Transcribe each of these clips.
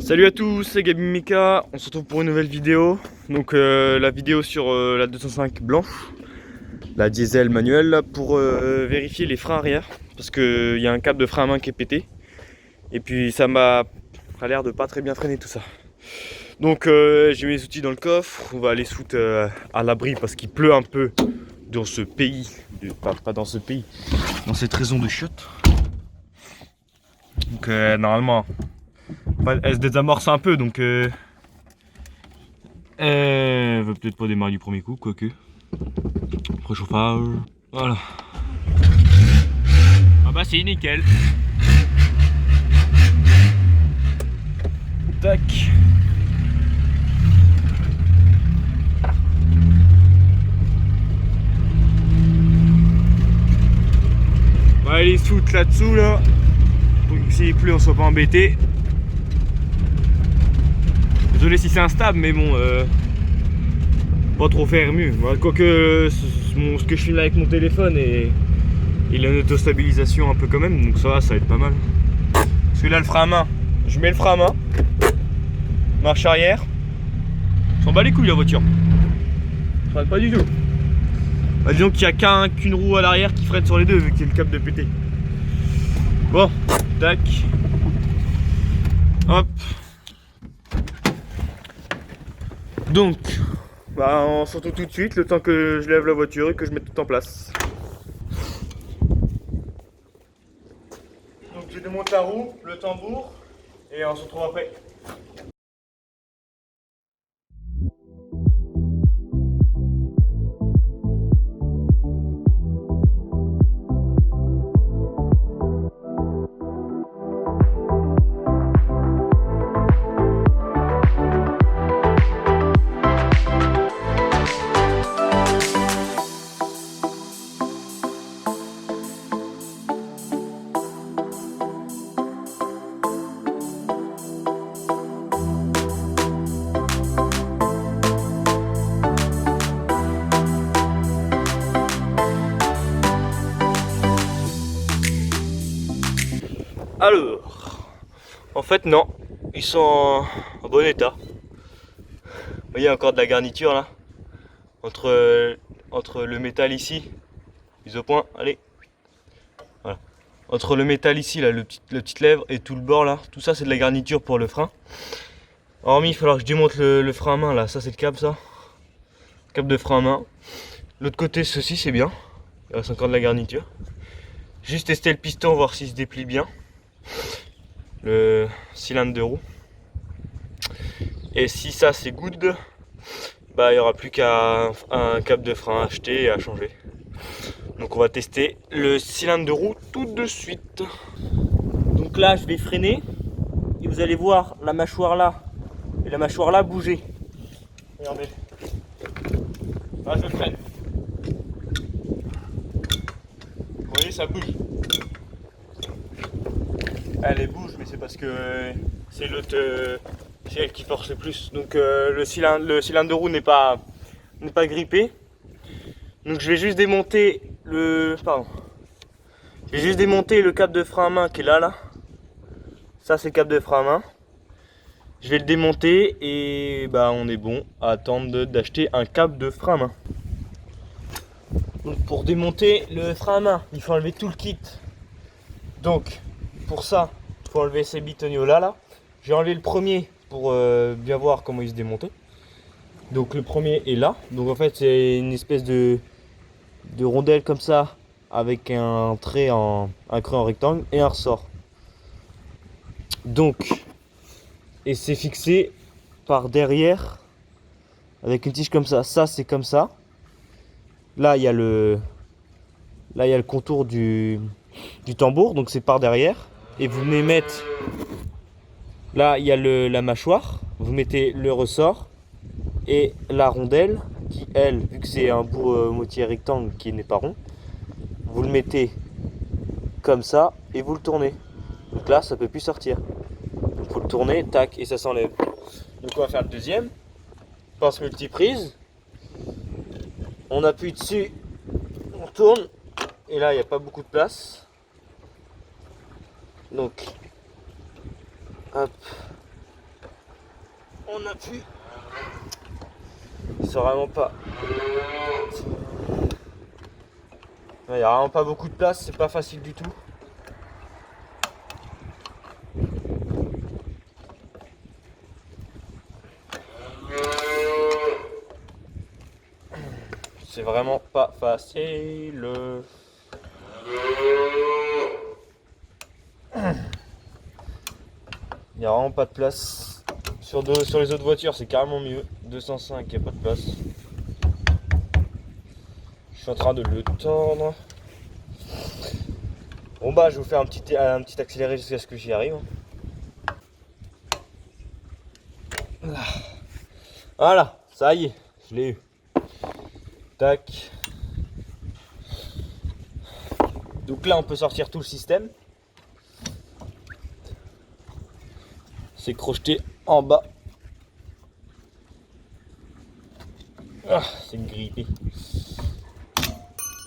Salut à tous, c'est Gabi Mika, on se retrouve pour une nouvelle vidéo. Donc la vidéo sur la 205 blanche, la diesel manuelle, pour vérifier les freins arrière. Parce qu'il y a un câble de frein à main qui est pété. Et puis ça m'a l'air de pas très bien freiner tout ça. Donc j'ai mes outils dans le coffre, on va aller se foutre à l'abri parce qu'il pleut un peu dans ce pays. Pas dans ce pays, dans cette raison de chiottes. Donc normalement... elle se désamorce un peu, donc elle va peut-être pas démarrer du premier coup, quoique. Préchauffage, voilà. Ah bah c'est nickel. Tac. On va aller se foutre là-dessous là, pour que s'il pleut on soit pas embêté. Désolé si c'est instable, mais bon, pas trop faire mieux. Quoique ce que je filme avec mon téléphone et il a une auto-stabilisation un peu quand même, donc ça va être pas mal. Parce que là, le frein à main, je mets le frein à main, marche arrière, s'en bat les couilles la voiture. Ça freine pas du tout. Bah, disons qu'il n'y a qu'une roue à l'arrière qui freine sur les deux, vu qu'il y a le câble de pété. Bon, tac. Hop. Donc, bah on se retrouve tout de suite, le temps que je lève la voiture et que je mette tout en place. Donc je démonte la roue, le tambour, et on se retrouve après. Alors, en fait non, ils sont en bon état. Vous voyez encore de la garniture là, entre le métal ici, mise au point, allez, voilà. Entre le métal ici, là, la petite lèvre et tout le bord là, tout ça c'est de la garniture pour le frein. Hormis, il va falloir que je démonte le frein à main là, ça c'est le câble ça, câble de frein à main. L'autre côté, ceci c'est bien, il reste encore de la garniture. Juste tester le piston, voir s'il se déplie bien. Le cylindre de roue, et si ça c'est good, bah il n'y aura plus qu'un câble de frein à acheter et à changer. Donc on va tester le cylindre de roue tout de suite. Donc là je vais freiner et vous allez voir la mâchoire là et la mâchoire là bouger. Regardez, là je freine, vous voyez ça bouge. Elle bouge, mais c'est parce que c'est l'autre, c'est elle qui force le plus. Donc le cylindre de roue n'est pas grippé. Donc je vais juste démonter le câble de frein à main qui est là. Ça c'est le câble de frein à main. Je vais le démonter et bah on est bon à attendre d'acheter un câble de frein à main. Donc pour démonter le frein à main, il faut enlever tout le kit. Donc pour ça, il faut enlever ces bitoniaux là. J'ai enlevé le premier pour bien voir comment il se démontait. Donc le premier est là. Donc en fait c'est une espèce de rondelle comme ça avec un trait un creux en rectangle et un ressort. Donc, et c'est fixé par derrière avec une tige comme ça. Ça c'est comme ça. Là il y a le contour du tambour, donc c'est par derrière. Et vous venez mettre, là il y a la mâchoire, vous mettez le ressort et la rondelle qui elle, vu que c'est un bout moitié rectangle qui n'est pas rond, vous le mettez comme ça et vous le tournez. Donc là ça peut plus sortir. Il faut le tourner, tac, et ça s'enlève. Donc on va faire le deuxième. Pince multiprise. On appuie dessus, on tourne et là il n'y a pas beaucoup de place. Donc hop, on appuie. C'est vraiment pas. Il n'y a vraiment pas beaucoup de place, c'est pas facile du tout. C'est vraiment pas facile. Il n'y a vraiment pas de place. Sur les autres voitures, c'est carrément mieux. 205, il n'y a pas de place. Je suis en train de le tordre. Bon bah, je vais vous faire un petit accéléré jusqu'à ce que j'y arrive. Voilà, ça y est, je l'ai eu. Tac. Donc là, on peut sortir tout le système. C'est crocheté en bas. Ah, c'est grippé.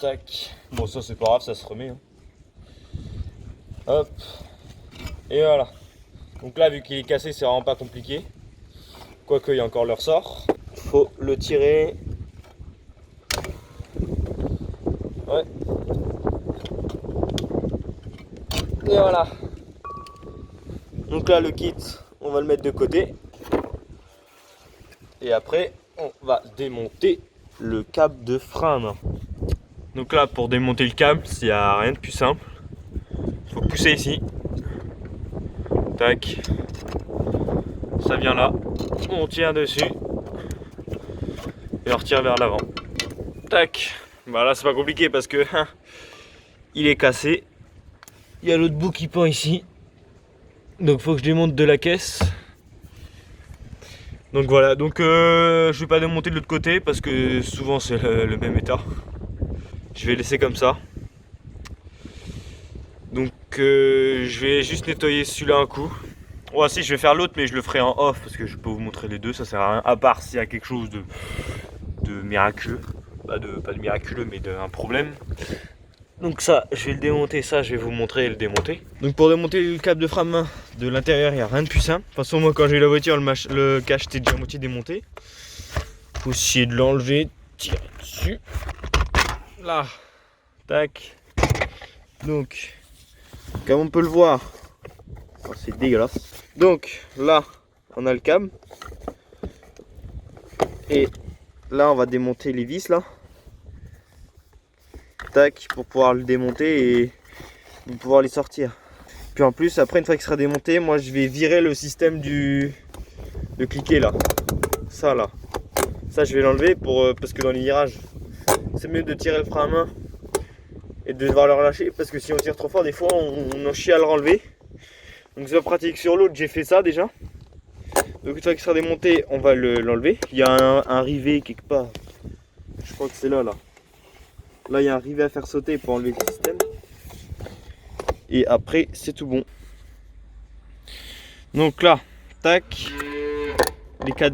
Tac. Bon, ça c'est pas grave, ça se remet. Hein. Hop. Et voilà. Donc là, vu qu'il est cassé, c'est vraiment pas compliqué. Quoique, il y a encore le ressort. Faut le tirer. Ouais. Et voilà. Donc là, le kit, on va le mettre de côté. Et après, on va démonter le câble de frein. Donc là, pour démonter le câble, il n'y a rien de plus simple. Il faut pousser ici. Tac. Ça vient là. On tire dessus. Et on retire vers l'avant. Tac. Bah là, c'est pas compliqué parce que il est cassé. Il y a l'autre bout qui pend ici. Donc faut que je démonte de la caisse. Donc voilà, donc je vais pas démonter de l'autre côté parce que souvent c'est le même état. Je vais laisser comme ça. Donc je vais juste nettoyer celui-là un coup. Ouais, si, je vais faire l'autre, mais je le ferai en off parce que je peux vous montrer les deux, ça sert à rien. À part s'il y a quelque chose de miraculeux. Pas de miraculeux, mais d'un problème. Donc ça, je vais le démonter, ça je vais vous montrer le démonter. Donc pour démonter le câble de frein de l'intérieur, il n'y a rien de plus simple. De toute façon, moi quand j'ai eu la voiture, le cache était déjà à moitié démonté. Faut essayer de l'enlever, tirer dessus. Là, tac. Donc, comme on peut le voir, oh, c'est dégueulasse. Donc là, on a le câble. Et là, on va démonter les vis là. Tac, pour pouvoir le démonter et pouvoir les sortir. Puis en plus, après, une fois qu'il sera démonté, moi je vais virer le système de cliquet là. Ça là. Ça, je vais l'enlever parce que dans les virages, c'est mieux de tirer le frein à main et de devoir le relâcher parce que si on tire trop fort, des fois on en chie à le renlever. Donc c'est pas pratique. Sur l'autre, j'ai fait ça déjà. Donc une fois qu'il sera démonté, on va l'enlever. Il y a un rivet quelque part. Je crois que c'est là. Là, il y a un rivet à faire sauter pour enlever le système. Et après, c'est tout bon. Donc là, tac.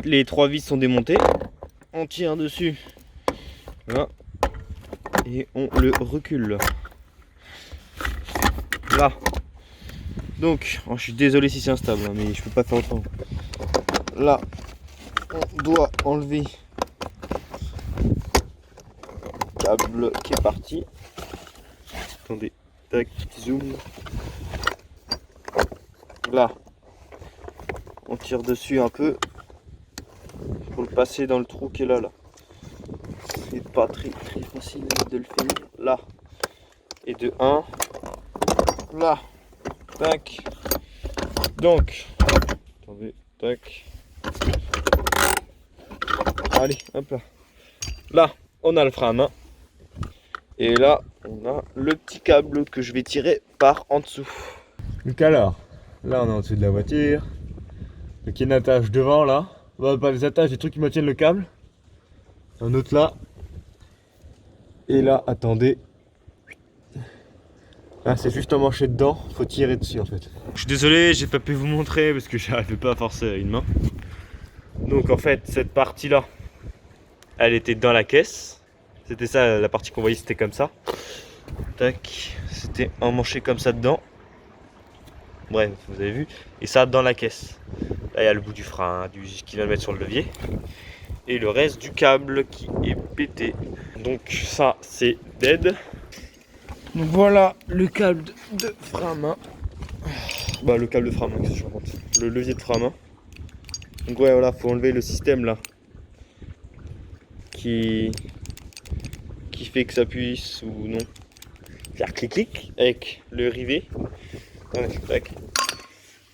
Les 3 vis sont démontées. On tire dessus. Là. Et on le recule. Là. Donc, je suis désolé si c'est instable, hein, mais je peux pas faire autrement. Là, on doit enlever câble qui est parti. Attendez, tac, zoom. Là, on tire dessus un peu pour le passer dans le trou qui est là. C'est pas très facile de le faire. Là, et de 1. Là, tac. Donc, attendez, tac. Allez, hop là. Là, on a le frein à main. Et là, on a le petit câble que je vais tirer par en dessous. Donc alors, là on est en dessous de la voiture. Donc il y a une attache devant là. Bah, pas les attaches, des trucs qui maintiennent le câble. Un autre là. Et là, attendez. Là, c'est juste emmanché dedans. Faut tirer dessus en fait. Je suis désolé, j'ai pas pu vous montrer parce que j'arrivais pas à forcer à une main. Donc en fait, cette partie là, elle était dans la caisse. C'était ça, la partie qu'on voyait, c'était comme ça. Tac, c'était emmanché comme ça dedans. Bref, vous avez vu. Et ça dans la caisse. Là, il y a le bout du frein qui vient de mettre sur le levier. Et le reste du câble qui est pété. Donc ça, c'est dead. Donc voilà le câble de frein à main. Bah le câble de frein à main, qu'est-ce que je raconte? Le levier de frein à main. Donc ouais, voilà, faut enlever le système là. Qui fait que ça puisse ou non faire clic-clic avec le rivet.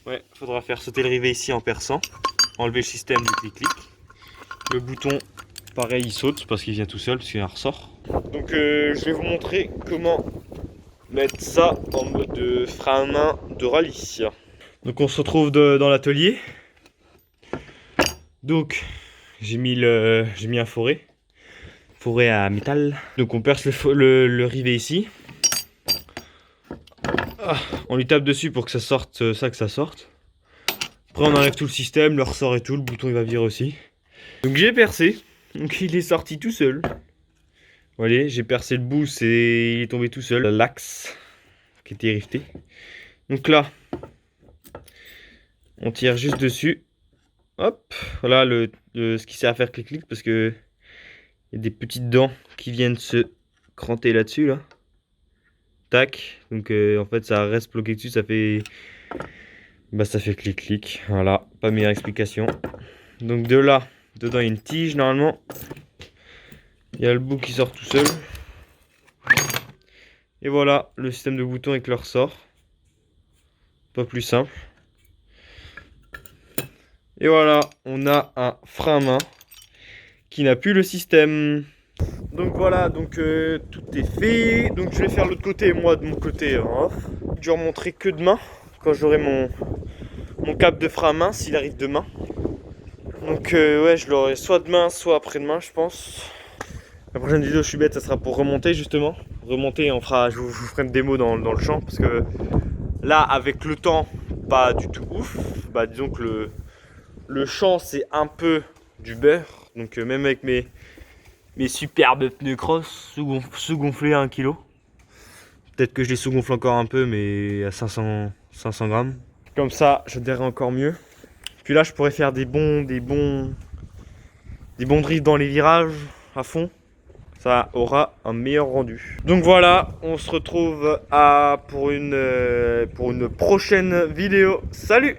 Ouais, faudra faire sauter le rivet ici en perçant. Enlever le système du clic-clic. Le bouton, pareil, il saute parce qu'il vient tout seul, parce qu'il y a un ressort. Donc je vais vous montrer comment mettre ça en mode frein à main de rallye. Donc on se retrouve dans l'atelier. Donc j'ai mis un forêt à métal. Donc on perce le rivet ici. On lui tape dessus pour que ça sorte, que ça sorte. Après on enlève tout le système, le ressort et tout, le bouton il va virer aussi. Donc j'ai percé, donc il est sorti tout seul. Voilà, j'ai percé le bout, il est tombé tout seul. L'axe qui était rifté. Donc là, on tire juste dessus. Hop, voilà ce qui sert à faire clic-clic parce que il y a des petites dents qui viennent se cranter là-dessus là. Tac, donc en fait ça reste bloqué dessus, ça fait clic-clic. Voilà, pas meilleure explication. Donc de là, dedans il y a une tige normalement. Il y a le bout qui sort tout seul. Et voilà le système de boutons avec le ressort. Pas plus simple. Et voilà, on a un frein à main qui n'a plus le système. Donc voilà, donc tout est fait. Donc je vais faire l'autre côté, moi de mon côté en off. Je vais remontrer que demain, quand j'aurai mon câble de frein à main, s'il arrive demain. Donc ouais, je l'aurai soit demain, soit après-demain, je pense. La prochaine vidéo, je suis bête, ça sera pour remonter justement. Remonter, je vous ferai une démo dans le champ, parce que là, avec le temps, pas du tout ouf. Bah disons que le champ, c'est un peu du beurre. Donc même avec mes superbes pneus cross sous-gonflés à 1 kg. Peut-être que je les sous-gonfle encore un peu, mais à 500 grammes. Comme ça, je dirais encore mieux. Puis là, je pourrais faire des bons drifts dans les virages à fond. Ça aura un meilleur rendu. Donc voilà, on se retrouve pour une prochaine vidéo. Salut!